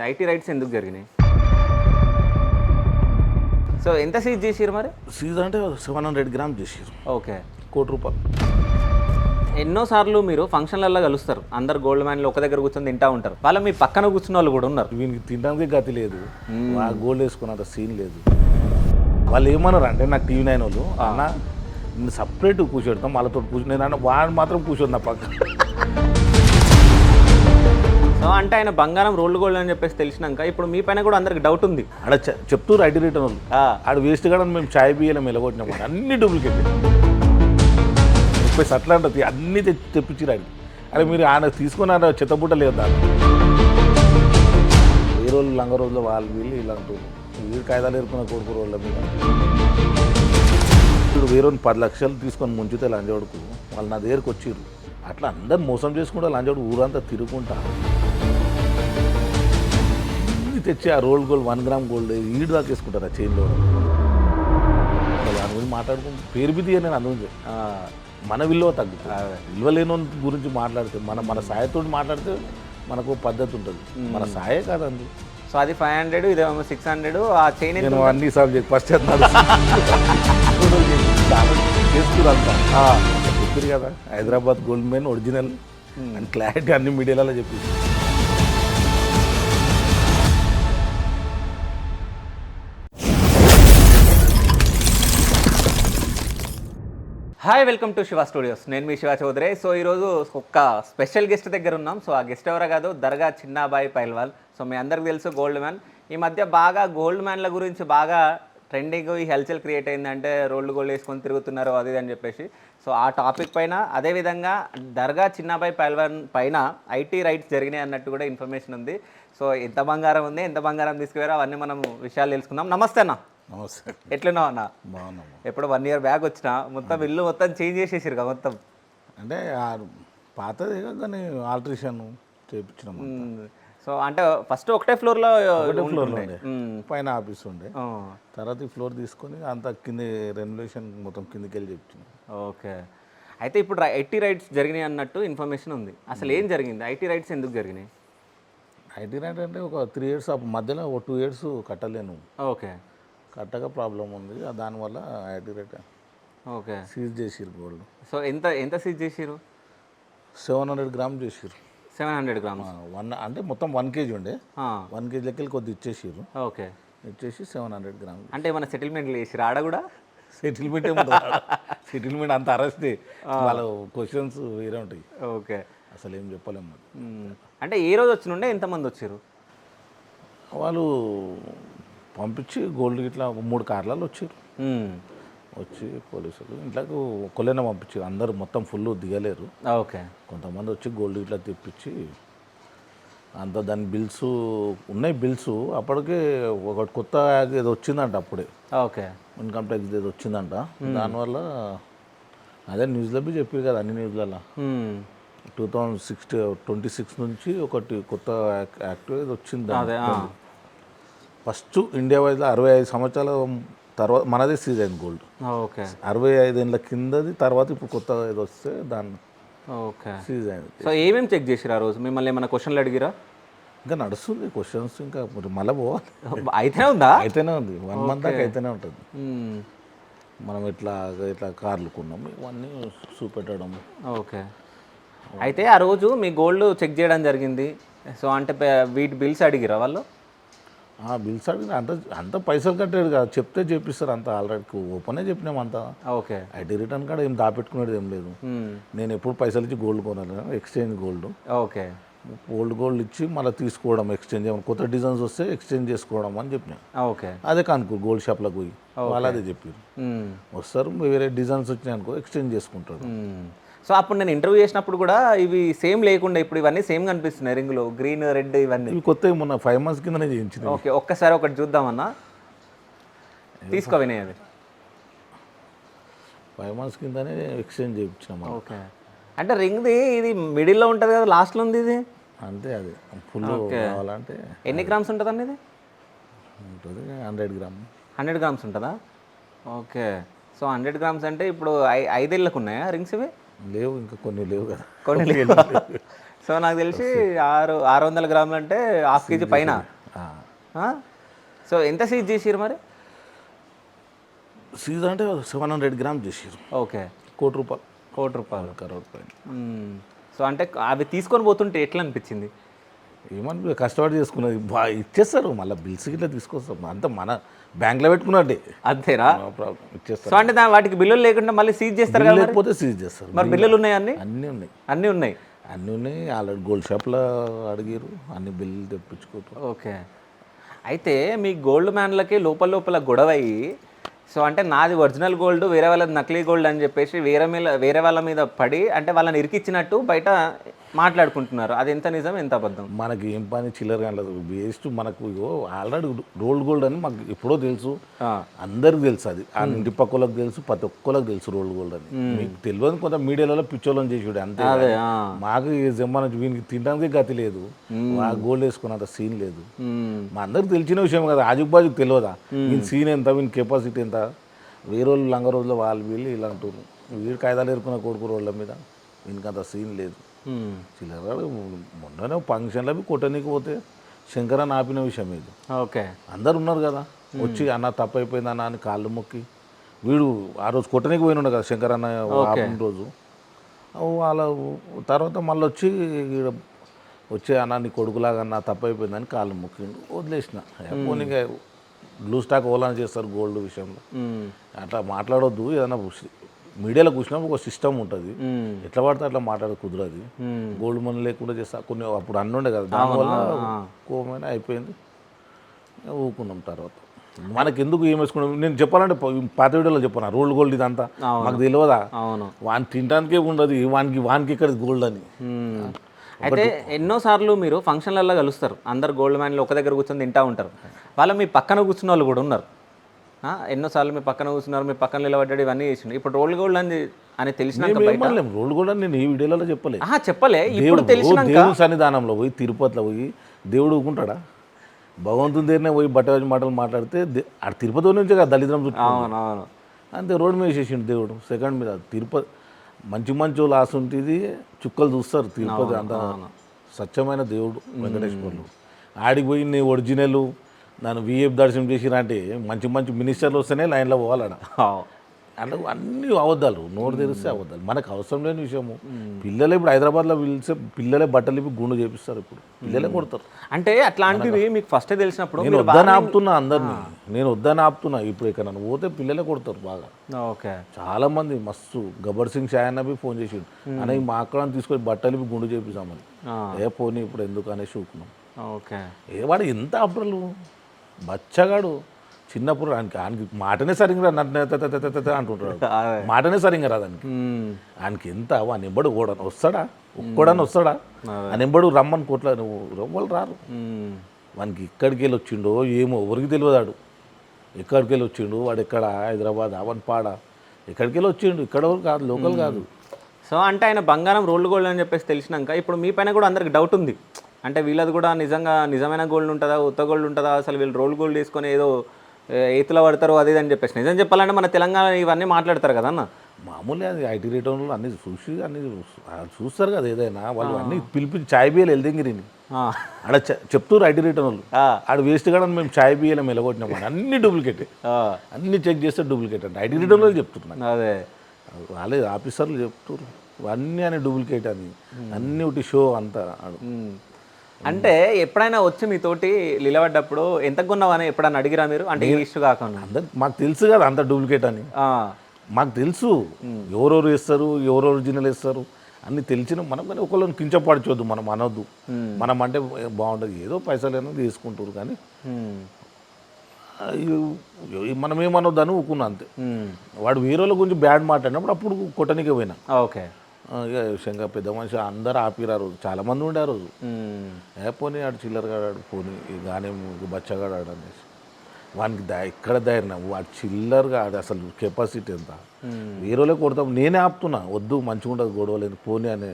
జరిగింది? IT raids ఎందుకు జరిగినాయి? సో ఎంత సీజ్ చేసిరు మరి? సీజ్ అంటే 700 గ్రామ్స్ చేసారు, ఓకే. ₹1,00,00,000. ఎన్నోసార్లు మీరు ఫంక్షన్లలో కలుస్తారు, అందరు గోల్డ్ మ్యాన్లు ఒక దగ్గర కూర్చొని తింటా ఉంటారు, వాళ్ళ మీ పక్కన కూర్చున్న వాళ్ళు కూడా ఉన్నారు. వీనికి తినడానికి గతి లేదు, ఆ గోల్డ్ వేసుకున్నంత సీన్ లేదు. వాళ్ళు ఏమన్నారు అంటే నాకు టీవీ 9 వాళ్ళు, అన్న నేను సపరేట్ కూర్చోడతాం వాళ్ళతో నేను వాడు మాత్రం కూర్చోడు నా పక్క. సో అంటే ఆయన బంగారం రోల్డ్ గోల్డ్ అని చెప్పేసి తెలిసినాక ఇప్పుడు మీ పైన కూడా అందరికి డౌట్ ఉంది. ఆడ చెప్తూ ఐటీ రిటర్న్ వాళ్ళు ఆడ వేస్ట్ కూడా మేము చాయ్ బియ్యం వెలగొట్టినాం, అన్ని డూప్లికేట్ ముప్పై సట్లా ఉంటుంది అన్నీ తెప్పించిరాడు. అరే మీరు ఆయన తీసుకున్న చెత్తబుట్ట లేదు దాన్ని. ఏ రోజులు లంగ రోజులు వాళ్ళు వీళ్ళు ఇలాంటి వీళ్ళు కాయిదాలు ఏరుకున్న కొడుకు రోజుల మీద ఇప్పుడు వేరే 10 లక్షలు తీసుకొని ముంచితే లంచోడుకు వాళ్ళు నా దగ్గరకు వచ్చిర్రు. అట్లా అందరు మోసం చేసుకుంటా లంచోడు ఊరంతా తిరుగుకుంటా తెచ్చి ఆ రోల్డ్ గోల్డ్ 1 గ్రామ్ గోల్డ్ ఈడు దాకా వేసుకుంటారు ఆ చైన్లో. దాని గురించి మాట్లాడుకుంటూ పేరు బిది నేను అందుకు మన విలువ తగ్గుతుంది. విలువ లేని గురించి మాట్లాడితే మన సాయతో మాట్లాడితే మనకు పద్ధతి ఉంటుంది, మన సాయే కాదండి. సో అది 500, ఇదేమో 600. ఆ చైన్ నేను అన్ని సార్లు ఫస్ట్ చేసుకురంతా చెప్పారు కదా హైదరాబాద్ గోల్డ్ మెయిన్ ఒరిజినల్ అని క్లారిటీ అన్ని మీడియాలలో చెప్పింది. Hi, welcome to Shiva studios. నేను మీ శివ చౌదరి. సో ఈరోజు ఒక స్పెషల్ గెస్ట్ దగ్గర ఉన్నాం. సో ఆ గెస్ట్ ఎవరో కాదు, దర్గా చిన్నాబాయి పైల్వాల్. సో మీ అందరికి తెలుసు గోల్డ్ మ్యాన్. ఈ మధ్య బాగా గోల్డ్ మ్యాన్ల గురించి బాగా ట్రెండింగ్ ఈ హల్చల్ క్రియేట్ అయిందంటే రోల్డ్ గోల్డ్ వేసుకొని తిరుగుతున్నారు అది అని చెప్పేసి. సో ఆ టాపిక్ పైన, అదేవిధంగా దర్గా చిన్నాబాయి పైల్వాన్ పైన ఐటీ రైట్స్ జరిగినాయి అన్నట్టు కూడా ఇన్ఫర్మేషన్ ఉంది. సో ఎంత బంగారం ఉంది, ఎంత బంగారం తీసుకుపోయారో అవన్నీ మనం విషయాలు తెలుసుకుందాం. నమస్తే అన్న. నమస్తే. ఎట్లున్నావు అన్న? బాగున్నాము. ఎప్పుడు 1 year బ్యాక్ వచ్చిన మొత్తం ఇల్లు మొత్తం చేంజ్ చేసేసారు కదా మొత్తం. అంటే పాతది కానీ ఆల్ట్రేషన్ చేయించినాము. సో అంటే ఫస్ట్ ఒకటే ఫ్లోర్లో ఉండే, పైన ఆఫీస్ ఉండే, తర్వాత ఈ ఫ్లోర్ తీసుకొని అంత కింద రెనోవేషన్ మొత్తం కిందకి వెళ్ళి చెప్తున్నాం. ఓకే. అయితే ఇప్పుడు ఐటీ రైట్స్ జరిగినాయి అన్నట్టు ఇన్ఫర్మేషన్ ఉంది. అసలు ఏం జరిగింది? ఐటీ రైట్స్ ఎందుకు జరిగినాయి? ఐటీ రైట్ అంటే ఒక 3 years మధ్యలో ఒక 2 years కట్టలేను. ఓకే. కట్టగా ప్రాబ్లం ఉంది, దానివల్ల ఐటీ రేట్ ఓకే సీజ్ చేసిరు గోల్డ్. సో ఎంత సీజ్ చేసిరు? 700 గ్రామ్స్ చేసిరు. 700 grams అంటే మొత్తం 1 kg ఉండే, 1 kg లెక్కలు కొద్ది ఇచ్చేసిరు. ఓకే. ఇచ్చేసి 700 గ్రామ్స్. అంటే ఏమన్నా సెటిల్మెంట్లు చేసిరు ఆడ కూడా? సెటిల్మెంట్ సెటిల్మెంట్ అంత అరెస్టే, వాళ్ళ క్వశ్చన్స్ వేరే ఉంటాయి. ఓకే. అసలు ఏం చెప్పలేము. అంటే ఏ రోజు వచ్చినుండే, ఎంతమంది వచ్చారు? వాళ్ళు పంపించి గోల్డ్ ఇట్లా 3 కార్లలో వచ్చారు. వచ్చి పోలీసులు ఇంట్లోకి ఒక్కళ్ళైనా పంపించారు, అందరూ మొత్తం ఫుల్ దిగలేరు. ఓకే. కొంతమంది వచ్చి గోల్డ్ ఇట్లా తెప్పించి అంత దాని బిల్స్ ఉన్నాయి. బిల్స్ అప్పటికే ఒక కొత్త ఏదో వచ్చిందంట అప్పుడే. ఓకే. ఇన్కమ్ ట్యాక్స్ ఏదో వచ్చిందంట. దానివల్ల అదే న్యూస్లో చెప్పారు కదా, అన్ని న్యూస్లలో 2026 నుంచి ఒకటి కొత్త యాక్ట్ ఏదో వచ్చింది. ఫస్ట్ ఇండియా వైజ్లో 65 సంవత్సరాల తర్వాత మనదే సీజ్ అయింది గోల్డ్. ఓకే. 65 ఏళ్ళ కిందది, తర్వాత ఇప్పుడు కొత్త ఏదో వస్తే దాన్ని ఓకే సీజ్ అయింది. సో ఏమేమి చెక్ చేసిరు ఆ రోజు? మిమ్మల్ని ఏమైనా క్వశ్చన్లు అడిగిరా? ఇంకా నడుస్తుంది క్వశ్చన్స్, ఇంకా మళ్ళీ పోవాలి. అయితేనే ఉందా? అయితేనే ఉంది, 1 month దాకా అయితేనే ఉంటుంది. మనం ఇట్లా కార్లు కొన్నాము, ఇవన్నీ చూపెట్టడం. ఓకే. అయితే ఆ రోజు మీ గోల్డ్ చెక్ చేయడం జరిగింది. సో అంటే వీటి బిల్స్ అడిగిరా వాళ్ళు? బిల్స్ అడిగిన అంత పైసలు కట్టాడు కదా, చెప్తే చేపిస్తారు అంతా. ఆల్రెడీ ఓపెనే చెప్పినాం అంతా. ఓకే. ఐటీ రిటర్న్ కాడ ఏం దాపెట్టుకునేది ఏం లేదు. నేను ఎప్పుడు పైసలు ఇచ్చి గోల్డ్ కొనాలి, ఎక్స్చేంజ్ గోల్డ్. ఓకే. గోల్డ్ ఇచ్చి మళ్ళీ తీసుకోవడం, ఎక్స్చేంజ్ ఏమైనా కొత్త డిజైన్స్ వస్తే ఎక్స్చేంజ్ చేసుకోవడం అని చెప్పిన. ఓకే. అదే కనుకో గోల్డ్ షాప్లకు పోయి వాళ్ళు అదే చెప్పారు. వస్తారు, వేరే డిజైన్స్ వచ్చినాయి అనుకో ఎక్స్చేంజ్ చేసుకుంటాడు. సో అప్పుడు నేను ఇంటర్వ్యూ చేసినప్పుడు కూడా ఇవి సేమ్ లేకుండా ఇప్పుడు ఇవన్నీ సేమ్ కనిపిస్తున్నాయి, రింగులు గ్రీన్ రెడ్ ఇవన్నీ. ఇవి కొత్త మొన్న 5 months కిందనే చేయించింది. ఓకే. ఒక్కసారి ఒకటి చూద్దామన్నా, తీసుకో వినయ్. అది 5 months కిందనే ఎక్స్చేంజ్ చేయించినాం. ఓకే. అంటే రింగ్ది ఇది మిడిల్లో ఉంటుంది కదా, లాస్ట్లో ఉంది ఇది. అంతే, అది ఫుల్ కావాలంటే. ఎన్ని గ్రామ్స్ ఉంటుందండి ఇది? ఉంటుంది 100 grams. 100 grams ఉంటుందా? ఓకే. సో 100 grams అంటే ఇప్పుడు 5 ఏళ్ళకు ఉన్నాయా రింగ్స్ ఇవి? లేవు, ఇంకా కొన్ని లేవు కదా. కొన్ని లేవు. సో నాకు తెలిసి 600 గ్రాములు అంటే హాఫ్ కేజీ పైన. సో ఎంత సీజ్ చేసిరు మరి? సీజ్ అంటే 700 గ్రామ్స్ చేసారు. ఓకే, ₹1 కోటి. ₹1 కరోడ్ పైన. సో అంటే అవి తీసుకొని పోతుంటే ఎట్లా అనిపించింది? ఏమని కష్టపడి చేసుకున్నది ఇచ్చేస్తారు, మళ్ళీ బిల్స్ గిట్లా తీసుకొస్తాం, అంతా మన బ్యాంక్లో పెట్టుకున్నట్టే. అంతేనా? ఇచ్చేస్తారు. సో అంటే వాటికి బిల్లులు లేకుండా మళ్ళీ సీజ్ చేస్తారు కదా? లేకపోతే సీజ్ చేస్తారు. మరి బిల్లులు ఉన్నాయి? అన్నీ ఉన్నాయి. అన్నీ ఉన్నాయి. ఆల్రెడీ గోల్డ్ షాప్లో అడిగారు, అన్ని బిల్లు తెప్పించుకుంటారు. ఓకే. అయితే మీ గోల్డ్ మ్యాన్లకి లోపల గొడవ అయ్యి, సో అంటే నాది ఒరిజినల్ గోల్డ్, వేరే వాళ్ళది నకిలీ గోల్డ్ అని చెప్పేసి వేరే వాళ్ళ మీద పడి అంటే వాళ్ళని ఇరికిచ్చినట్టు బయట మాట్లాడుకుంటున్నారు. అది ఎంత నిజం, ఎంత అబద్ధం? మనకి ఏం పని చిల్లర కాలేదు, వేస్ట్. మనకు ఆల్రెడీ రోల్డ్ గోల్డ్ అని మాకు ఎప్పుడో తెలుసు, అందరికి తెలుసు. అది ఆ ఇంటి పక్కలకు తెలుసు, ప్రతి ఒక్కరికి తెలుసు రోల్డ్ గోల్డ్ అని. మీకు తెలియదు, కొంత మీడియాలో పిచ్చోళ్ళని చేసి అంతే. మాకు ఈ జమ్మన వీనికి తినడానికి గతి లేదు, ఆ గోల్డ్ వేసుకున్నంత సీన్ లేదు. మా అందరికి తెలిసిన విషయం కదా, ఆజుబాజుకు తెలియదా వీని సీన్ ఎంత, వీని కెపాసిటీ ఎంత. వేరే వాళ్ళు లంగ రోజుల్లో వాళ్ళు వీళ్ళు ఇలా అంటున్నారు, వీడు కాయిదాలు ఏరుకున్న కొడుకు రోడ్ల మీద, వీనికి అంత సీన్ లేదు. చిల్లర మొన్ననే ఫంక్షన్లో కొట్టనీకి పోతే శంకరన్న ఆపిన విషయం ఇది. ఓకే, అందరు ఉన్నారు కదా, వచ్చి అన్న తప్పు అయిపోయింది అన్న అని కాళ్ళు మొక్కి, వీడు ఆ రోజు కొట్టనీకి పోయిన కదా శంకరన్న ఆపిన రోజు. వాళ్ళ తర్వాత మళ్ళీ వచ్చి అన్న నీ కొడుకులాగా అన్న తప్పు అయిపోయిందని కాళ్ళు మొక్కిండు, వదిలేసిన. పోనీగా బ్లూ స్టాక్ ఓలాన్ చేస్తారు గోల్డ్ విషయంలో, అట్లా మాట్లాడొద్దు. ఏదైనా మీడియాలో కూర్చున్నప్పుడు ఒక సిస్టమ్ ఉంటుంది, ఎట్లా పడితే అట్లా మాట్లాడ కుదరదు. గోల్డ్ మనీ లేకుండా చేస్తా కొన్ని అప్పుడు అన్నుండే కదా, దానివల్ల కోమైన అయిపోయింది, ఊకున్నాం. తర్వాత మనకి ఎందుకు ఏం వేసుకున్నాం, నేను చెప్పాలంటే పాత వీడియోలో చెప్పాను రోల్డ్ గోల్డ్ ఇదంతా మాకు తెలియదా, వాని తినడానికే ఉండదు, వానికి ఇక్కడ గోల్డ్ అని. అయితే ఎన్నోసార్లు మీరు ఫంక్షన్లలో కలుస్తారు, అందరు గోల్డ్ మ్యాన్లు ఒక దగ్గర కూర్చొని తింటూ ఉంటారు, వాళ్ళు మీ పక్కన కూర్చున్న వాళ్ళు కూడా ఉన్నారు. ఎన్నోసార్లు మీ పక్కన కూర్చున్నారు, మీ పక్కన నిలబడ్డాడు, ఇవన్నీ చేసిండు. ఇప్పుడు రోల్డ్ గోల్డ్ అని తెలిసినాక రోల్డ్ గోల్డ్ అని నేను ఈ వీడియోలో చెప్పలే. ఇప్పుడు తెలిసినాక దేవుడు సన్నిధానంలో పోయి తిరుపతిలో పోయి దేవుడు ఊకుంటాడా? భగవంతుని దగ్గరనే పోయి బట్టరాజు మాటలు మాట్లాడితే ఆ తిరుపతి నుంచే కదా దళిద్రం చుట్టూ. అవునవును, అంతే రోడ్డు మీద వేసేసిండు దేవుడు. సెకండ్ మీద తిరుపతి మంచి వాళ్ళు ఆశ ఉంటుంది, చుక్కలు చూస్తారు. తిరుపతి అంత స్వచ్ఛమైన దేవుడు వెంకటేశ్వర్లు. ఆడికి పోయి నీ ఒరిజినల్ నన్ను విఐపి దర్శనం చేసిరంటే మంచి మినిస్టర్లు వస్తేనే లైన్లో పోవాలడ. అంటే అన్నీ అబద్ధాలు, నోరు తెరిస్తే అబద్ధాలు. మనకు అవసరం లేని విషయము. పిల్లలు ఇప్పుడు హైదరాబాద్లో పిలిస్తే పిల్లలే బట్టలు ఇప్పి గుండు చేపిస్తారు, ఇప్పుడు పిల్లలే కొడతారు. అంటే అట్లాంటివి మీకు ఫస్ట్ తెలిసినప్పుడు నేను వద్దని ఆపుతున్నా అందరినీ, నేను వద్దని ఆపుతున్నా. ఇప్పుడు ఇక్కడ నన్ను పోతే పిల్లలే కొడతారు బాగా. ఓకే, చాలా మంది మస్తు గబ్బర్ సింగ్ షాయన్నవి ఫోన్ చేసిండు, అని మా అక్కడ తీసుకొని బట్టలు ఇప్పి గుండు చేపిస్తామని. పోనీ ఇప్పుడు ఎందుకు అనేసి ఊకున్నాం. ఓకే, వాడు ఎంత అప్పుడలు బచ్చగాడు. చిన్నప్పుడు ఆయనకి మాటనే సరిగ్గా అంటుంటాడు, మాటనే సరిగ్గా రాదానికి. ఆయనకి ఎంత వాని ఎంబడు కూడా వస్తాడా, ఒక్కడని వస్తాడా? ఆయన ఎంబడు రమ్మని కొట్లా, నువ్వు రవ్వలు రారు. వానికి ఇక్కడికి వెళ్ళి వచ్చిండో ఏమో ఎవరికి తెలియదాడు, ఎక్కడికి వెళ్ళి వచ్చిండు వాడు, ఎక్కడ హైదరాబాద్ అవన్ పాడ ఎక్కడికి వెళ్ళి వచ్చిండు, ఇక్కడ కాదు, లోకల్ కాదు. సో అంటే ఆయన బంగారం రోల్డ్ గోల్డ్ అని చెప్పేసి తెలిసినాక ఇప్పుడు మీ పైన కూడా అందరికి డౌట్ ఉంది, అంటే వీళ్ళది కూడా నిజమైన గోల్డ్ ఉంటుందా, ఉత్త గోల్డ్ ఉంటుందా, అసలు వీళ్ళు రోల్డ్ గోల్డ్ తీసుకొని ఏదో ఏతులో పడతారు అది అని చెప్పేసి. నిజం చెప్పాలంటే మన తెలంగాణ ఇవన్నీ మాట్లాడతారు కదా అన్న. మామూలుగా అది ఐటీ రిటర్న్లు అన్ని చూస్తారు కదా, ఏదైనా వాళ్ళు అన్ని పిలిపించి ఛాయ్ బియ్యలు వెళ్దింగిరిని ఆడ చెప్తారు ఐటీ రిటర్న్ వాళ్ళు. ఆడ వేస్ట్ కూడా మేము ఛాయ్ బియ్యలు మెలగొట్టినామని అన్ని డూప్లికేట్, అన్ని చెక్ చేస్తే డూప్లికేట్ అంటే ఐటీ రిటర్న్ వాళ్ళు చెప్తున్నారు. అదే వాళ్ళే ఆఫీసర్లు చెప్తారు అన్నీ అని డూప్లికేట్ అని, అన్ని ఒకటి షో అంతా. అంటే ఎప్పుడైనా వచ్చి మీతోటి నిలబడ్డప్పుడు ఎంత కొన్నావని ఎప్పుడైనా అడిగిరా మీరు? అంటే ఇష్యూ కాకుండా అందరు మాకు తెలుసు కదా అంత డూప్లికేట్ అని, మాకు తెలుసు ఎవరెవరు వేస్తారు, ఎవరు ఒరిజినల్ వేస్తారు అన్ని తెలిసిన. మనం కానీ ఒకళ్ళని కించపరచొద్దు, మనం అనొద్దు. మనం అంటే బాగుంటుంది, ఏదో పైసలు అనేది తీసుకుంటారు కానీ మనం ఏమనొద్దు అని ఊకున్నా అంతే. వాడు వేరే వాళ్ళ గురించి బ్యాడ్ మాట్లాడినప్పుడు అప్పుడు కొట్టనికే పోయినా. ఓకే, ఇక శంకర్ పెద్ద మనిషి అందరూ ఆపిరా రోజు, చాలామంది ఉండే ఆ రోజు. పోనీ ఆడు చిల్లరగాడాడు, పోనీ గానే బచ్చగాడాడు అనేసి వానికి ఎక్కడ ధైర్యం, వాడు చిల్లరగా ఆడు అసలు కెపాసిటీ ఎంత. వేరేలో కొడతాం, నేనే ఆపుతున్నా, వద్దు మంచిగా ఉంటుంది గొడవలేదు పోనీ అనే.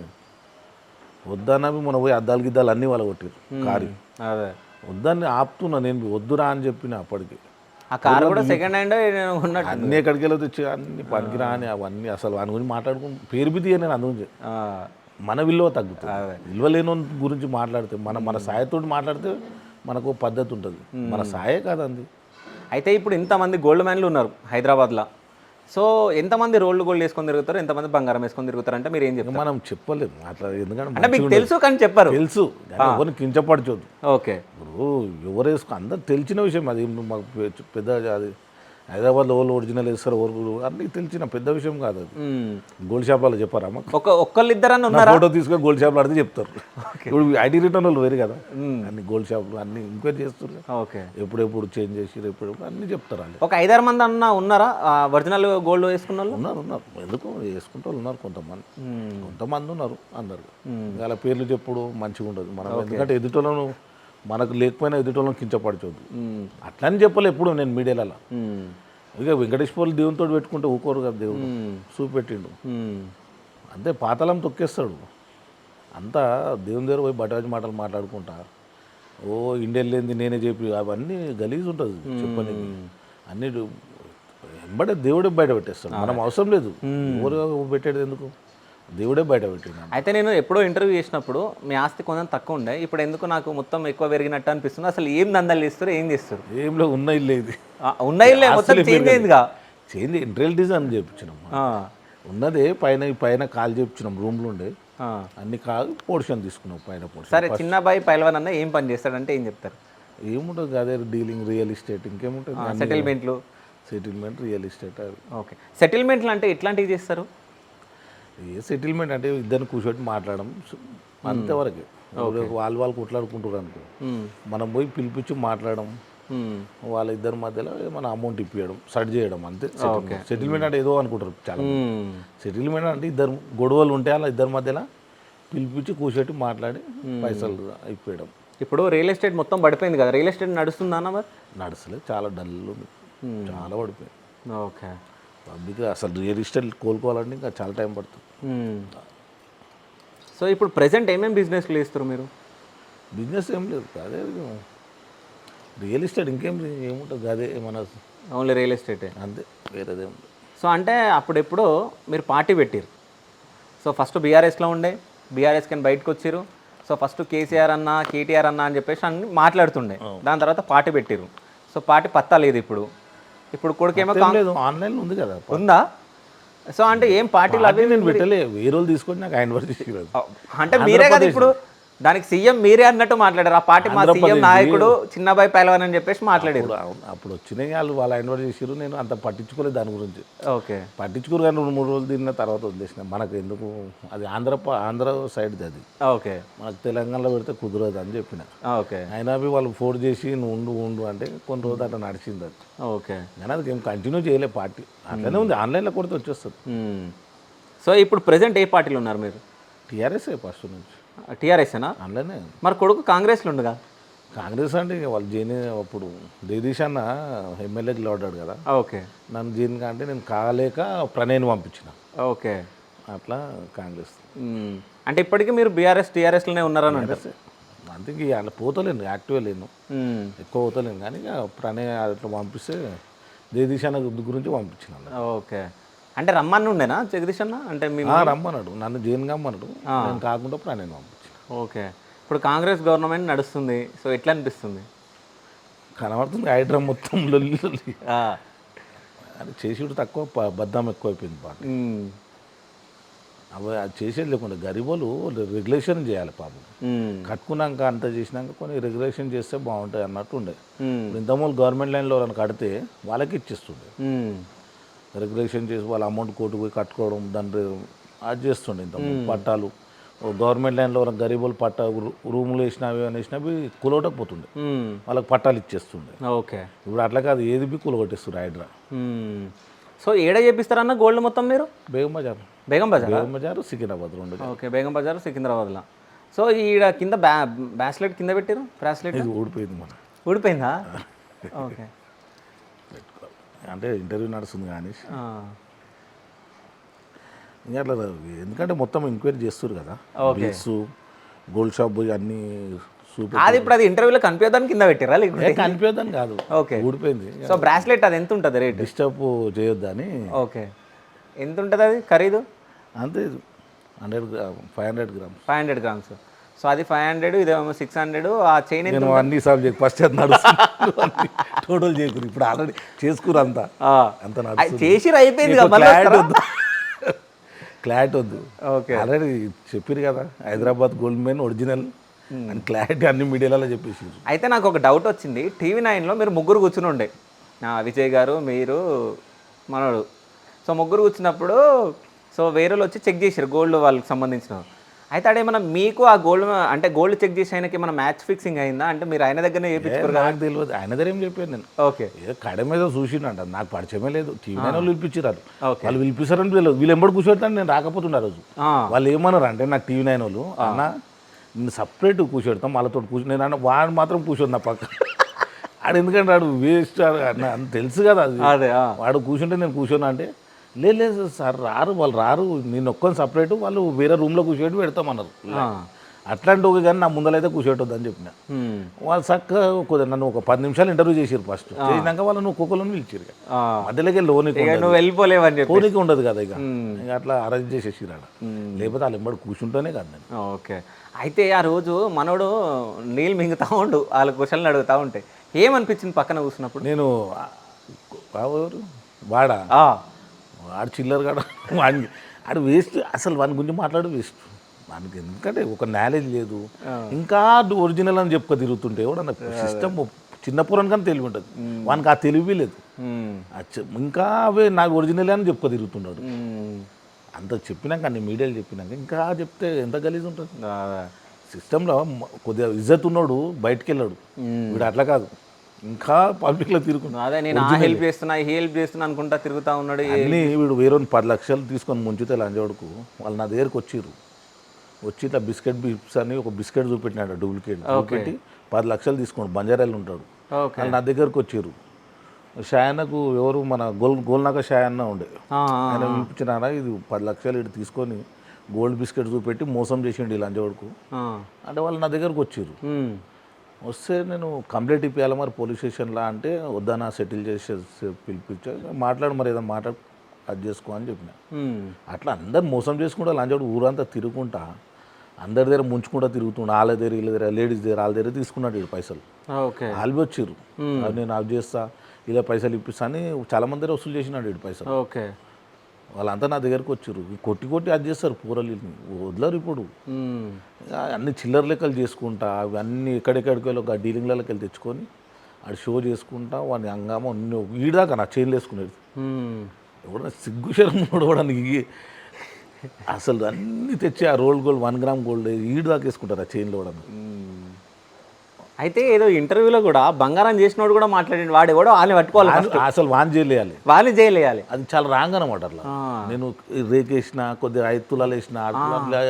వద్దన్నవి మొన్న పోయి అద్దాలు గిద్దాలు అన్నీ వాళ్ళ కొట్టారు కారు, వద్దని ఆపుతున్నా నేను, వద్దురా అని చెప్పిన. అప్పటికి ఆ కారు కూడా సెకండ్ హ్యాండ్ అన్నీ ఎక్కడికి వెళ్ళి తెచ్చి అన్ని పనికిరా అని అవన్నీ అసలు వాని గురించి మాట్లాడుకుని పేరు బిది నేను అందుగురించి మన విలువ తగ్గుతుంది. విలువ లేని వాని గురించి మాట్లాడితే మన సాయతో మాట్లాడితే మనకు పద్ధతి ఉంటుంది. మన సాయే కాదండి. అయితే ఇప్పుడు ఇంతమంది గోల్డ్ మ్యాన్లు ఉన్నారు హైదరాబాద్లో. సో ఎంతమంది గోల్డ్ వేసుకొని తిరుగుతారు, ఎంతమంది బంగారం వేసుకొని తిరుగుతారు అంటే మీరు ఏం చెప్తారు? మనం చెప్పలేము అట్లా, ఎందుకంటే అంటే మీకు తెలుసు కానీ చెప్పరు. తెలుసు ఎవరిని కించపరచొద్దు. ఓకే, ఇప్పుడు ఎవరు వేసుకో అందరు తెలిసిన విషయం అది. మాకు పెద్ద అది హైదరాబాద్లో ఎవరు ఒరిజినల్ వేస్తారు ఎవరు అన్నీ తెలిసిన పెద్ద విషయం కాదు అది. గోల్డ్ షాప్లో చెప్పారా మాకు? ఒక్కళ్ళు ఇద్దరన్నా ఉన్నారా? ఫోటో తీసుకొని గోల్డ్ షాప్లో అడితే చెప్తారు. ఇప్పుడు ఐటీ రిటర్న్ వాళ్ళు వేరు కదా, అన్ని గోల్డ్ షాపులు అన్ని ఎంక్వైరీ చేస్తారు. ఓకే, ఎప్పుడెప్పుడు చేంజ్ చేసి ఎప్పుడెప్పుడు అన్నీ చెప్తారు వాళ్ళు. ఒక 5-6 మంది అన్న ఉన్నారా ఒరిజినల్ గోల్డ్ వేసుకున్న వాళ్ళు? ఉన్నారు. ఎందుకు వేసుకుంటే వాళ్ళు ఉన్నారు, కొంతమంది ఉన్నారు. అందరు వాళ్ళ పేర్లు చెప్పుడు మంచిగా ఉండదు మనం, ఎందుకంటే ఎదుటోళ్ళను మనకు లేకపోయినా ఎదుటోళ్ళను కించపరచొద్దు. అట్లా అని చెప్పలే ఎప్పుడు నేను మీడియాలలో. ఇక వెంకటేశ్వరులు దేవునితో పెట్టుకుంటే ఊకోరు కదా, దేవుడు చూపెట్టిండు అంతే. పాతాళం తొక్కేస్తాడు అంతా. దేవుని దగ్గర పోయి బటాజ్ మాటలు మాట్లాడుకుంటా ఇండియన్ లేనిది నేనే చెప్పి అవన్నీ గలీజ్ ఉంటుంది చెప్పని. అన్ని వెంబడే దేవుడే బయట పెట్టేస్తాడు, మనం అవసరం లేదు. ఎవరు పెట్టేది ఎందుకు, దేవుడే బయట పెట్టిండు. అయితే నేను ఎప్పుడో ఇంటర్వ్యూ చేసినప్పుడు మీ ఆస్తి కొంచెం తక్కువ ఉండే, ఇప్పుడు ఎందుకు నాకు మొత్తం ఎక్కువ పెరిగినట్టు అనిపిస్తుంది, అసలు ఏం దందాలు ఇస్తారు, ఏం చేస్తారు? ఏంలో ఉన్న ఇల్లు ఇది, ఉన్న ఇల్లే మొత్తం చేంజ్ అయిందిగా. చేంజ్ ఇంటీరియర్ డిజైన్ చేయించినాం. ఉన్నదే పైన కాల్ చేయించినాం, రూమ్లు ఉండే అన్ని కాదు పోర్షన్ తీసుకున్నాం పైన పోర్షన్. సరే, చిన్నబాయి పైల్వాన్ అన్న ఏం పని చేస్తాడంటే ఏం చెప్తారు? ఏముంటుంది అదే డీలింగ్, రియల్ ఎస్టేట్, ఇంకేముంటుంది సెటిల్మెంట్ రియల్ ఎస్టేట్. ఓకే, సెటిల్మెంట్లు అంటే ఎట్లాంటివి చేస్తారు? సెటిల్మెంట్ అంటే ఇద్దరిని కూర్చోటి మాట్లాడడం అంతవరకే. వాళ్ళు కొట్లాడుకుంటారు అనుకో, మనం పోయి పిలిపించి మాట్లాడడం, వాళ్ళిద్దరి మధ్యలో మన అమౌంట్ ఇప్పించడం, సెట్ చేయడం, అంతే. సెటిల్మెంట్ అంటే ఏదో అనుకుంటారు చాలా. సెటిల్మెంట్ అంటే ఇద్దరు గొడవలు ఉంటే అలా ఇద్దరి మధ్యలో పిలిపించి కూర్చోటి మాట్లాడి పైసలు ఇప్పించడం. ఇప్పుడు రియల్ ఎస్టేట్ మొత్తం పడిపోయింది కదా, రియల్ ఎస్టేట్ నడుస్తుందా? మరి నడుస్తలేదు, చాలా డల్ ఉంది, చాలా పడిపోయింది. ఓకే, పబ్లిక్ అసలు రియల్ ఎస్టేట్ కోలుకోవాలంటే ఇంకా చాలా టైం పడుతుంది. సో ఇప్పుడు ప్రెసెంట్ ఏమేమి బిజినెస్లు చేస్తారు మీరు? బిజినెస్ ఏం లేదు, అదే రియల్ ఎస్టేట్, ఏముంటుంది అదే మన ఓన్లీ రియల్ ఎస్టేటే అంతే, వేరేదే ఉంది. సో అంటే అప్పుడెప్పుడో మీరు పార్టీ పెట్టారు. సో ఫస్ట్ బీఆర్ఎస్లో ఉండే, బీఆర్ఎస్ కానీ బయటకు వచ్చారు. సో ఫస్ట్ కేసీఆర్ అన్న, కేటీఆర్ అన్న అని చెప్పేసి అన్ని మాట్లాడుతుండే, దాని తర్వాత పార్టీ పెట్టారు. సో పార్టీ పత్తా లేదు ఇప్పుడు కొడుకేమో లేదు, ఆన్లైన్లో ఉంది కదా, ఉందా? సో అంటే ఏం పార్టీలు అవి నేను పెట్టలే, వేరే వాళ్ళు తీసుకొని నాకు ఆయన వరకు చేసి అంటే మీరే కదా ఇప్పుడు దానికి సీఎం మీరే అన్నట్టు మాట్లాడారు. ఆ పార్టీ మా సీఎం నాయకుడు చిన్నబాయి పైల్వాన్ అని చెప్పేసి మాట్లాడారు. అప్పుడు వచ్చినాయి వాళ్ళు ఆయన చేసారు, నేను అంత పట్టించుకోలేదు దాని గురించి. ఓకే, పట్టించుకోరు కానీ 2-3 రోజులు తిన్న తర్వాత వదిలేసిన. మనకు ఎందుకు, అది ఆంధ్ర సైడ్ది అది. ఓకే, మనకు తెలంగాణలో పెడితే కుదరదు అని చెప్పిన. ఓకే, అయినా వాళ్ళు ఫోర్స్ చేసి నువ్వు ఉండు అంటే కొన్ని రోజులు అట్లా నడిచింది అది. ఓకే, కానీ అది ఏం కంటిన్యూ చేయలే, పార్టీ అట్లనే ఉంది, ఆన్లైన్లో కొడితే వచ్చేస్తుంది. సో ఇప్పుడు ప్రెసెంట్ ఏ పార్టీలో ఉన్నారు మీరు? టీఆర్ఎస్ ఫస్ట్ నుంచి. టీఆర్ఎస్నా? అందులోనే. మరి కొడుకు కాంగ్రెస్లో ఉండగా? కాంగ్రెస్ అంటే వాళ్ళు అప్పుడు జగదీష్ అన్న ఎమ్మెల్యేకి లోడాడు కదా. ఓకే, నన్ను జైన్ అంటే నేను కాలేక ప్రణయ్ని పంపించిన. ఓకే, అట్లా కాంగ్రెస్. అంటే ఇప్పటికీ మీరు బీఆర్ఎస్ టీఆర్ఎస్లోనే ఉన్నారని అంటే? అందుకే అలా పోతలేను, యాక్టివ్గా లేను, ఎక్కువ పోతలేను. కానీ ఇక ప్రణయ్ అట్లా పంపిస్తే జగదీష్ అన్న గురించి పంపించిన. ఓకే, అంటే రమ్మని ఉండేనా జగదీష్ అన్న? అంటే రమ్మన్నాడు, నన్ను జైన్గా అమ్మన్నాడు, నేను కాకుండా ప్రణయ్ పంపించిన. ఓకే, ఇప్పుడు కాంగ్రెస్ గవర్నమెంట్ నడుస్తుంది. సో ఎట్లా అనిపిస్తుంది? కనబడుతుంది హైడ్రా మొత్తం లొల్లి అది చేసేడు తక్కువ, బద్దం ఎక్కువైపోయింది పాట. అవి అది చేసేది లేకుండా గరీబోలు రెగ్యులేషన్ చేయాలి పాపం. కట్టుకున్నాక అంత చేసినాక కొన్ని రెగ్యులేషన్ చేస్తే బాగుంటుంది అన్నట్టు ఉండే. ఇంతకుముందు గవర్నమెంట్ లైన్లో వాళ్ళని కడితే వాళ్ళకి ఇచ్చేస్తుండే, రెగ్యులేషన్ చేసి వాళ్ళ అమౌంట్ కోర్టు పోయి కట్టుకోవడం, దాన్ని అది చేస్తుండే. ఇంత పట్టాలు గవర్నమెంట్ లైన్లో గరీబులు పట్టా రూములు వేసినవి అని వేసినవి కూలగొట్టకపోతుండే, వాళ్ళకి పట్టాలు ఇచ్చేస్తుండే. ఓకే, ఇప్పుడు అట్లా కాదు, ఏది బి కూలగొట్టేస్తుంది హైడ్రా. సో ఏడ చేపిస్తారన్న గోల్డ్ మొత్తం మీరు? బేగం బజార్, సికింద్రాబాద్ రెండు. ఓకే, బేగం బజార్ సికింద్రాబాద్లో. సో ఈడ కింద బ్రాస్లెట్ కింద పెట్టారు, బ్రాస్లెట్ ఊడిపోయింది, ఊడిపోయిందా? ఓకే, అంటే ఇంటర్వ్యూ నడుస్తుంది కానీ ఇంకా అట్లా, ఎందుకంటే మొత్తం ఎంక్వైరీ చేస్తారు కదా, బిల్స్ గోల్డ్ షాప్ అన్నీ అది. ఇప్పుడు అది ఇంటర్వ్యూలో కనిపించడానికి కింద పెట్టారా? కనిపించదని కాదు, ఓకే, ఊడిపోయింది. సో బ్రాస్లెట్ అది ఎంత ఉంటుంది రేట్? డిస్టర్బ్ చేయొద్దని. ఓకే, ఎంత ఉంటుంది అది ఖరీదు? అంతే 500 గ్రామ్స్. 500 గ్రామ్స్. సో అది 500, ఇదేమో 600. ఆ చైన్ ఎంత? నేను అన్ని సార్లు చేయకు, ఫస్ట్ అది నడుస్తుంది. టోటల్ చేయకూరు, ఇప్పుడు ఆల్రెడీ చేసుకురు అంతా అంత నడుస్తుంది. చేసి అయిపోయింది క్లారిటీ వద్దు. ఓకే, ఆల్రెడీ చెప్పారు కదా హైదరాబాద్ గోల్డ్ మెయిన్ ఒరిజినల్ అని క్లారిటీ అన్ని మీడియాలలో చెప్పేసి. అయితే నాకు ఒక డౌట్ వచ్చింది. టీవీ9లో మీరు ముగ్గురు కూర్చుని ఉండే, విజయ్ గారు, మీరు, మనోడు. సో ముగ్గురు కూర్చున్నప్పుడు సో వేరే వాళ్ళు వచ్చి చెక్ చేశారు గోల్డ్ వాళ్ళకి సంబంధించిన. అయితే అదేమన్నా మీకు ఆ గోల్డ్ అంటే గోల్డ్ చెక్ చేసి ఆయనకి ఏమైనా మ్యాచ్ ఫిక్సింగ్ అయిందా? అంటే మీరు ఆయన దగ్గరనే చేయించుకోరు కదా? నాకు తెలియదు, ఆయన దగ్గర ఏం చెప్పాను నేను. ఓకే, ఏ కడ మీద చూసిండంట, నాకు పరిచయమే లేదు. టీవీ9 వాళ్ళు పిలిపించారు, వాళ్ళు పిలిపిస్తారని తెలియదు. వీళ్ళు ఎంబడి కూర్చోబెడతాను, నేను రాకపోతుండే రోజు. వాళ్ళు ఏమన్నారు అంటే నాకు టీవీ9 వాళ్ళు, అన్న నేను సపరేట్ కూర్చోబెడతాం వాళ్ళతో నేను అన్న వాడు మాత్రం కూర్చోడు నా పక్క. ఆడు ఎందుకంటే వాడు వేస్ట్ అని తెలుసు కదా అది. అదే వాడు కూర్చుంటే నేను కూర్చోను అంటే, లేదు సార్ రారు, వాళ్ళు రారు, నేను ఒక్కని సపరేట్, వాళ్ళు వేరే రూమ్లో కూర్చోబెట్టి పెడతామన్నారు. అట్లాంటి ఒక కానీ నా ముందరైతే కూర్చోవద్దు అని చెప్పిన. వాళ్ళు చక్కగా నన్ను ఒక 10 నిమిషాలు ఇంటర్వ్యూ చేసారు. ఫస్ట్ చేసినాక వాళ్ళని ఒక్కొక్కరిని పిలిచారు. మధ్యలోకి వెళ్ళిపోలేవని పోనీకి ఉండదు కదా ఇక అట్లా అరేంజ్ చేసేసి రాడ, లేకపోతే వాళ్ళు ఎంబడి కూర్చుంటేనే కదా నేను. ఓకే, అయితే ఆ రోజు మనోడు నీళ్ళు మింగుతా ఉండు, వాళ్ళ క్వశ్చన్లు అడుగుతా ఉంటే ఏమనిపించింది పక్కన కూర్చున్నప్పుడు? నేను వాడా వాడు చిల్లర కాడ, వాడికి ఆడు వేస్ట్, అసలు వాని గురించి మాట్లాడు వేస్ట్. వానికి ఎందుకంటే ఒక నాలెడ్జ్ లేదు. ఇంకా ఒరిజినల్ అని చెప్పుకో తిరుగుతుంటే కూడా నాకు సిస్టమ్ చిన్న పురాణ కానీ తెలివి ఉంటుంది, వానికి ఆ తెలివి లేదు. ఇంకా అవే నాకు ఒరిజినల్ అని చెప్పుకో తిరుగుతున్నాడు. అంత చెప్పినాక అన్ని మీడియాలు చెప్పినాక ఇంకా చెప్తే ఎంత గలీజ్ ఉంటుంది. సిస్టంలో కొద్దిగా ఇజ్జత్ ఉన్నాడు బయటికి వెళ్ళాడు, వీడు అట్లా కాదు, ఇంకా పబ్లిక్లో తిరుగుతున్నాడు. అదే నేను హెల్ప్ చేస్తున్నా హెల్ప్ చేస్తున్నా అనుకుంటా తిరుగుతూ ఉన్నాడు. అన్నీ వీడు వేరే 10 లక్షలు తీసుకొని ముంచితే లంచోడుకు వాళ్ళు నా దగ్గరకు వచ్చిర్రు. వచ్చి ఇట్లా బిస్కెట్ బిప్స్ అని ఒక బిస్కెట్ చూపెట్టినాడు డూప్లికేట్, చూపెట్టి 10 లక్షలు తీసుకోండి, బంజారాలు ఉంటాడు. వాళ్ళు నా దగ్గరకు వచ్చిర్రు. షాయన్నకు ఎవరు మన గోల్నాక షాయన్న ఉండే, ఆయన పిలిపించినారా, ఇది 10 లక్షలు ఇటు తీసుకొని గోల్డ్ బిస్కెట్ చూపెట్టి మోసం చేసిండు ఈ లంచోడుకు అంటే వాళ్ళు నా దగ్గరకు వచ్చిర్రు. వస్తే నేను కంప్లైంట్ ఇప్పించాలి మరి పోలీస్ స్టేషన్లో అంటే, వద్దనా సెటిల్ చేసి పిలిపించా, మాట్లాడు మరి ఏదైనా మాట్లాడు అది చేసుకో అని చెప్పిన. అట్లా అందరు మోసం చేసుకుంటా లంచోడు ఊరంతా తిరుగుకుంటా అందరి దగ్గర ముంచుకుంటా తిరుగుతుండ, వాళ్ళ దగ్గర వీళ్ళ దగ్గర లేడీస్ దగ్గర వాళ్ళ దగ్గర తీసుకున్నాడు వీడు పైసలు. వాళ్ళు వచ్చిర్రు, నేను అవి చేస్తా ఇలా పైసలు ఇప్పిస్తా అని చాలా మంది దగ్గర వసూలు చేసినాడు వీడు పైసలు. వాళ్ళంతా నా దగ్గరకు వచ్చారు, కొట్టి కొట్టి అది చేస్తారు పూరలు, వదలరు. ఇప్పుడు అన్ని చిల్లర లెక్కలు చేసుకుంటా అవన్నీ ఎక్కడెక్కడికి వెళ్ళి ఒక డీలింగ్లకి వెళ్ళి తెచ్చుకొని అది షో చేసుకుంటా వాడిని హంగామా అన్ని వీడిదాకా నా చైన్లు వేసుకునేది. ఎవడన్నా సిగ్గు శరం కూడా అసలు అన్నీ తెచ్చి ఆ రోల్డ్ గోల్డ్ 1 గ్రామ్ గోల్డ్ ఈడు వేసుకుంటారు ఆ చైన్లో కూడా. అయితే ఏదో ఇంటర్వ్యూలో కూడా బంగారం చేసినోడు కూడా మాట్లాడండి, వాడు ఎవడో వాళ్ళని పట్టుకోవాలి, అసలు వాన్ చేయలేయాలి, వాళ్ళు చేయలేయాలి. అది చాలా రాంగ్ అనమాట. అట్లా నేను రేకేసిన కొద్దిగా 5 తులాలు వేసిన అట్లా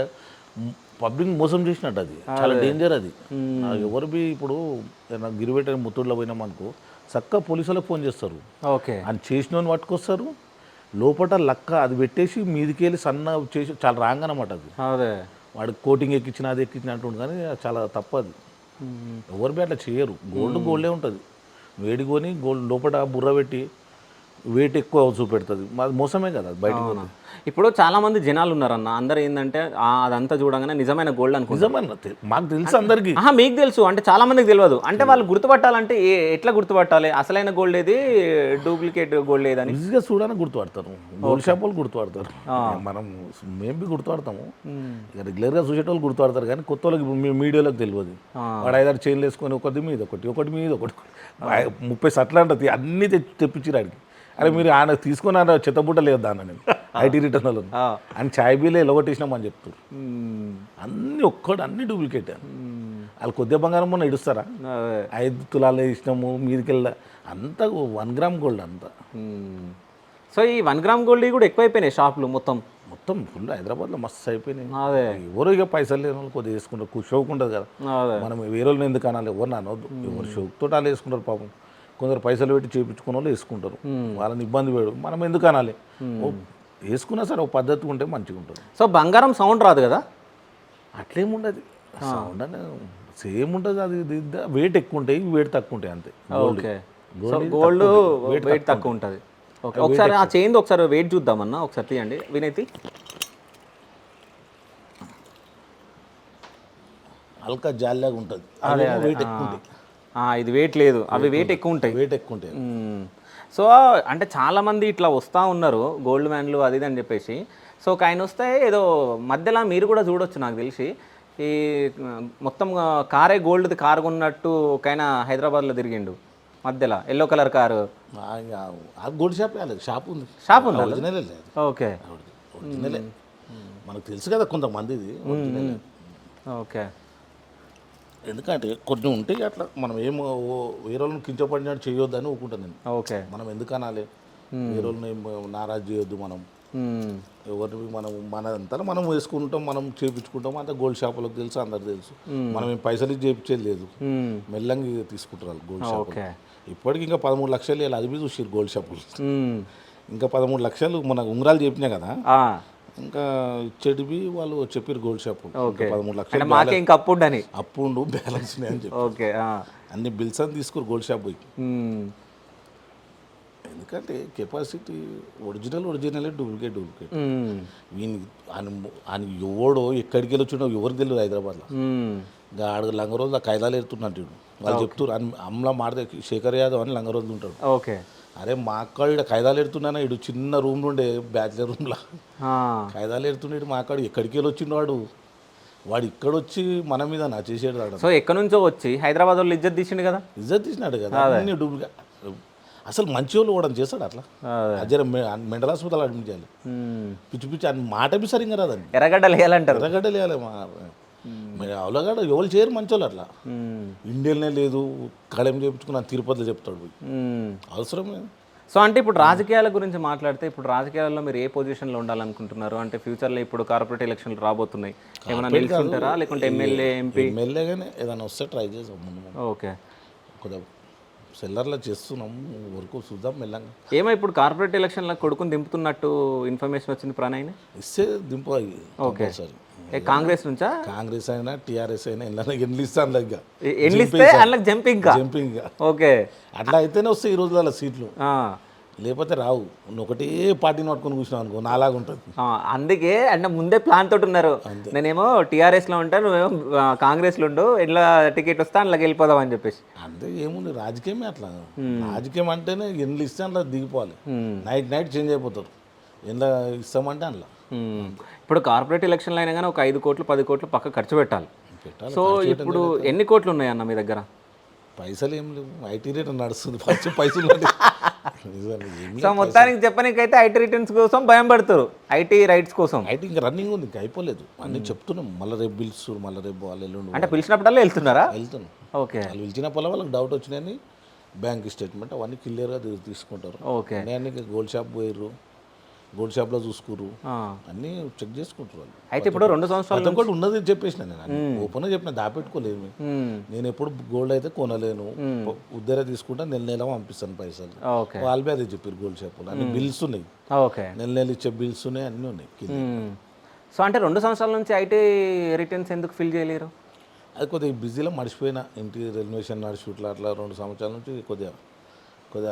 పబ్లిక్ మోసం చేసినట్టు, అది చాలా డేంజర్. అది ఎవరు బి ఇప్పుడు గిరిబెట్ట ముత్తూరులో పోయినాం అనుకో, చక్కగా పోలీసులకు ఫోన్ చేస్తారు, అని చేసిన పట్టుకొస్తారు, లోపల లక్క అది పెట్టేసి మీదికి వెళ్ళి సన్న చేసి చాలా రాంగ్ అనమాట. అది వాడికి కోటింగ్ ఎక్కించిన అది ఎక్కించిన అంటుండు, కానీ చాలా తప్పది. ఎవరు బి అట్లా చేయరు. గోల్డే ఉంటుంది, వేడికొని గోల్డ్ లోపల బుర్ర పెట్టి వెయిట్ ఎక్కువ చూపెడుతుంది, అది మోసమే కదా బయట. ఇప్పుడు చాలా మంది జనాలు ఉన్నారన్న, అందరు ఏంటంటే అదంతా చూడగానే నిజమైన గోల్డ్ అనుకుంటారు. మాకు తెలుసు అందరికి, మీకు తెలుసు అంటే చాలా మందికి తెలియదు. అంటే వాళ్ళు గుర్తుపట్టాలంటే ఎట్లా గుర్తుపట్టాలి అసలైన గోల్డ్ ఏది, డూప్లికేట్ గోల్డ్ ఏదని? ఈజీగా చూడడానికి గుర్తుపడతారు, గోల్డ్ షాప్ వాళ్ళు గుర్తుపడతారు, మనం మేము గుర్తుపడతాము, రెగ్యులర్గా చూసేటోళ్ళు గుర్తుపడతారు. కానీ కొత్త వాళ్ళకి మీడియాలోకి తెలియదు. వాడు 5-6 చైన్లు వేసుకొని ఒకటి మీద ఒకటి మీద ఒకటి 30 సట్లు అంటది అన్నీ తెప్పించిరాడికి. అరే మీరు ఆయన తీసుకుని చెత్తబుట్ట లేదు దాన్ని, నేను ఐటీ రిటర్న్ వాళ్ళు అని ఛాయ్ బిల్లే ఎలగొట్టేసినామని చెప్తారు. అన్ని డూప్లికేట్. వాళ్ళు కొద్దిగా బంగారం మొన్న ఇడుస్తారా, 5 తులాలు ఇచ్చినాము మీదకి వెళ్ళా, అంతా 1 గ్రామ్ గోల్డ్ అంతా. సో ఈ 1 గ్రామ్ గోల్డ్ కూడా ఎక్కువైపోయినాయి షాపులు మొత్తం ఫుల్ హైదరాబాద్లో మస్తు అయిపోయినాయి. ఎవరు ఇక పైసలు లేని వాళ్ళు కొద్దిగా వేసుకుంటారు, షోక్ ఉంటుంది కదా, మనం వేరే వాళ్ళని ఎందుకు అనాలి, ఎవరిని అనవద్దు, ఎవరు షోక్తో వాళ్ళు వేసుకుంటారు. పాపం కొందరు పైసలు పెట్టి చేయించుకున్న వాళ్ళు వేసుకుంటారు, వాళ్ళని ఇబ్బంది పెడు, మనం ఎందుకు అనాలి, వేసుకున్నా సరే ఒక పద్ధతి ఉంటే మంచిగా ఉంటుంది. సో బంగారం సౌండ్ రాదు కదా? అట్లేముండదు, సౌండ్ అనే సేమ్ ఉంటుంది. అది వెయిట్ ఎక్కువ ఉంటాయి, వెయిట్ తక్కువ ఉంటాయి అంతే. గోల్డ్ వెయిట్ తక్కువ ఉంటుంది. ఒకసారి ఆ చైన్ ఒకసారి వెయిట్ చూద్దామన్నా, ఒకసారి తీయండి వినైతి. హల్కా జాలిలాగా ఉంటుంది అదే వెయిట్ ఎక్కువ ఉంటాయి ఇది వెయిట్ లేదు, అవి వెయిట్ ఎక్కువ ఉంటాయి. వెయిట్ ఎక్కువ ఉంటాయి. సో అంటే చాలామంది ఇట్లా వస్తూ ఉన్నారు గోల్డ్ మ్యాన్లు అది ఇది అని చెప్పేసి. సో ఒక ఆయన వస్తే ఏదో మధ్యలో మీరు కూడా చూడొచ్చు నాకు తెలిసి, ఈ మొత్తం కారే గోల్డ్ది కారు కొన్నట్టు ఒక ఆయన హైదరాబాద్లో తిరిగిండు మధ్యలో, yellow colour car. Gold shop లేదు, షాప్ ఉంది. షాప్ ఉంది, ఒరిజినలే లేదు. ఓకే ఒరిజినలే మనకు తెలుసు కదా కొంతమందిది ఒరిజినలే. ఓకే. ఎందుకంటే కొన్ని ఉంటాయి అట్లా, మనం ఏమో వేరే వాళ్ళని కించపడినట్టు చేయొద్దని ఊరుకుంటాను నేను. ఓకే. మనం ఎందుకు అనాలి, వేరే వాళ్ళని నారాజు చేయొద్దు. మనం ఎవరిని మనం మనంతా మనం వేసుకుంటాం, మనం చేయించుకుంటాం. అంతా గోల్డ్ షాపులకు తెలుసు, అందరు తెలుసు. మనం ఏం పైసలు చేయించేది లేదు, మెల్లంగా తీసుకుంటారు వాళ్ళు గోల్డ్ షాప్. ఇప్పటికి ఇంకా 13 లక్షలు అది బి చూసారు గోల్డ్ షాపులు. ఇంకా 13 లక్షలు మన ఉంగరాలు చెప్పినా కదా, ఇంకా ఇచ్చేటివి వాళ్ళు చెప్పారు గోల్డ్ షాప్ 13 లక్షలు మాకే ఇంకా అప్పు ఉండని, అప్పు ఉండు బ్యాలెన్స్ అని చెప్పి. ఓకే. అన్ని బిల్స్ అని తీసుకోరు గోల్డ్ షాప్ పోయి. ఎందుకంటే కెపాసిటీ ఒరిజినలే, డూప్లికేట్. ఆయన ఎవడో ఎక్కడికి వెళ్ళి వచ్చిండో ఎవరికి తెలియదు హైదరాబాద్లో. ఇంకా ఆడు లంగ రోజులు ఖైదాలు ఎడుతున్నట్టు వాళ్ళు చెప్తారు. అమ్లా మాడితే శేఖర్ యాదవ్ అని లంగ రోజులు ఉంటాడు. ఓకే. అరే మా అక్కడ ఇక్కడ ఖైదాలు ఎడుతున్నానా, ఇడు చిన్న రూమ్ ఉండే బ్యాచిలర్ రూమ్లో ఖైదాలు ఎడుతున్నాడు. మా అక్కడ ఎక్కడికి వెళ్ళి వచ్చిండు వాడు ఇక్కడ వచ్చి మన మీద నా చేసేడు వాడు. సో ఎక్కడి నుంచో వచ్చి హైదరాబాద్ వాళ్ళు ఇజ్జత్ తీసిండు కదా, ఇజ్జత్ తీసినాడు కదా. అన్ని డూప్లికేట్. అసలు మంచి వాళ్ళు కూడా చేస్తాడు అట్లా. అదే మెంటల్ హాస్పిటల్ అడ్మిట్ చేయాలి. పిచ్చి పిచ్చి అని మాట బి సరిగ్గా రాదండి. ఎర్రగడ్డలు వేయాలంటారు. ఎర్రగడ్డలు వేయాలి. అవలగాడ ఎవరు చేయరు మంచి వాళ్ళు అట్లా. ఇండియన్నే లేదు, కడెం చేయించుకున్న తిరుపతిలో చెప్తాడు. అవసరమే. సో అంటే ఇప్పుడు రాజకీయాల గురించి మాట్లాడితే, ఇప్పుడు రాజకీయాల్లో మీరు ఏ పొజిషన్లో ఉండాలనుకుంటున్నారు? అంటే ఫ్యూచర్లో ఇప్పుడు కార్పొరేట్ ఎలక్షన్లు రాబోతున్నాయి, ఏమైనా నిలుచుంటారా లేకుంటే ఎమ్మెల్యే ఎంపీ? ఎమ్మెల్యేగానే ఏదైనా వస్తే ట్రై చేసాం. ఓకే. కొద్దిగా సెల్లర్లో చేస్తున్నాం వరకు చూద్దాం మెల్లంగా. ఏమో ఇప్పుడు కార్పొరేట్ ఎలక్షన్లో కొడుకుని దింపుతున్నట్టు ఇన్ఫర్మేషన్ వచ్చింది ప్రణయ్ని. ఇస్తే దింపాలి. ఓకే. కాంగ్రెస్ నుంచా? కాంగ్రెస్ అయినా టీఆర్ఎస్ అయినా ఎన్ని ఇస్తాను ఇంకా ఎన్నిస్తే అందులో జంపింగ్. ఓకే. అట్లా అయితేనే వస్తాయి ఈ రోజులలో సీట్లు, లేకపోతే రావు. నువ్వు ఒకటే పార్టీని పట్టుకొని కూర్చున్నావు అనుకో నాలాగా ఉంటుంది. అందుకే అంటే ముందే ప్లాన్ తోటి ఉన్నారు. నేనేమో టీఆర్ఎస్లో ఉంటాను, నువ్వేమో కాంగ్రెస్లో ఉండు, ఎట్లా టికెట్ వస్తా అందులోకి వెళ్ళిపోదాం అని చెప్పేసి. అంతే, ఏముంది రాజకీయమే అట్లా. రాజకీయం అంటేనే ఎన్ని ఇస్తే అందులో దిగిపోవాలి. నైట్ చేంజ్ అయిపోతారు. ఎందులో ఇస్తామంటే అందులో. ఇప్పుడు కార్పొరేట్ ఎలక్షన్లు అయినా కానీ ఒక 5 కోట్లు 10 కోట్లు పక్క ఖర్చు పెట్టాలి. సో ఇప్పుడు ఎన్ని కోట్లు ఉన్నాయన్న మీ దగ్గర? పైసలు ఏం లేవు. ఐటీ రిటర్న్ నడుస్తుంది ఫస్ట్ పైసలు. సో మొత్తానికి చెప్పనీకైతే ఐటీ రిటర్న్స్ కోసం భయం పడతారు, ఐటీ రైట్స్ కోసం. ఐటీ ఇంకా రన్నింగ్ ఉంది, ఇంకా అయిపోలేదు. అన్నీ చెప్తున్నాం. మళ్ళీ రేపు బిల్స్, మళ్ళీ రేపు వాళ్ళు ఎల్లుండి. అంటే పిలిచినప్పుడల్లా వెళ్తున్నారా? వెళ్తున్నాం. ఓకే. వాళ్ళు పిలిచినప్పుడు వాళ్ళకి డౌట్ వచ్చినాయని బ్యాంక్ స్టేట్మెంట్ అవన్నీ క్లియర్గా తీసుకుంటారు. ఓకే. అన్నీ గోల్డ్ షాప్ పోయారు, గోల్డ్ షాప్లో చూసుకురు, అన్నీ చెక్ చేసుకుంటారు వాళ్ళు. అయితే ఇప్పుడు 2 సంవత్సరాలు కూడా ఉన్నది చెప్పేసిన నేను ఓపెన్గా చెప్పిన, దాపెట్టుకోలేము. నేను ఎప్పుడు గోల్డ్ అయితే కొనలేను, ఉద్దరే తీసుకుంటా, నెల పంపిస్తాను పైసలు. వాళ్ళే అదే చెప్పారు గోల్డ్ షాపులు. అన్ని బిల్స్ ఉన్నాయి. ఓకే. నెల ఇచ్చే బిల్స్ ఉన్నాయి, అన్నీ ఉన్నాయి. సో అంటే 2 సంవత్సరాల నుంచి ఐటీ రిటర్న్స్ ఎందుకు ఫిల్ చేయలేరు? అది కొద్దిగా బిజీలో మర్చిపోయినా. ఇంటి రెనోవేషన్ నడిచి అట్లా 2 సంవత్సరాల నుంచి కొద్దిగా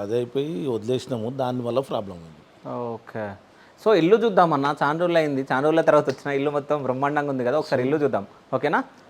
అదే అయిపోయి వదిలేసినాము. దానివల్ల ప్రాబ్లం ఉంది. ఓకే. సో ఇల్లు చూద్దామన్నా, చాలా రోజులు అయింది, చాలా రోజుల తర్వాత వచ్చిన ఇల్లు మొత్తం బ్రహ్మాండంగా ఉంది కదా, ఒకసారి ఇల్లు చూద్దాం. ఓకేనా?